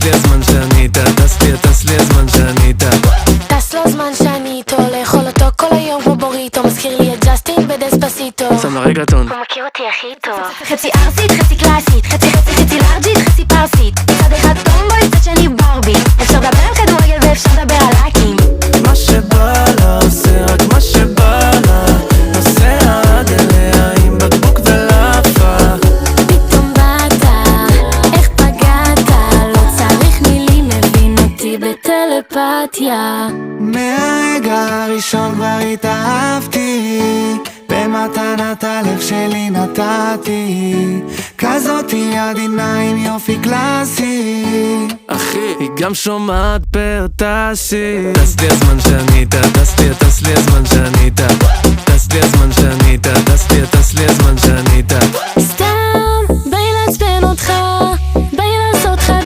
לי הזמן שאני איתה, טס לי הזמן שאני איתה. טס לו זמן שאני איתו, לאכול אותו כל היום כמו בוריטו. מזכיר לי את ג'סטין בדספסיטו. שם לרגטון. הוא מכיר אותי הכי טוב. חצי ארסית, חצי קלאסית, חצי לארג'ית, חצי פרסית. צד אחד טומבוי, צד שני ברבי. אפשר לדבר על כדורגל ואפשר לדבר על לייקים. מה שבא לה, עושה רק מה שבא לה. נוסע עד אליה עם בקבוק ולאפה. פתאום באת, איך פגעת? לא צריך מילים, מבין אותי בטלפתיה. מהרגע הראשון כבר התאהבתי, במתנת הלב שלי נתתי, כזאתי עדינה עם יופי קלאסי. אחי, היא גם שומעת פרטסי. טס לי הזמן שאני איתה, טס לי הזמן שאני איתה. טס לי הזמן שאני איתה, טס לי הזמן שאני איתה.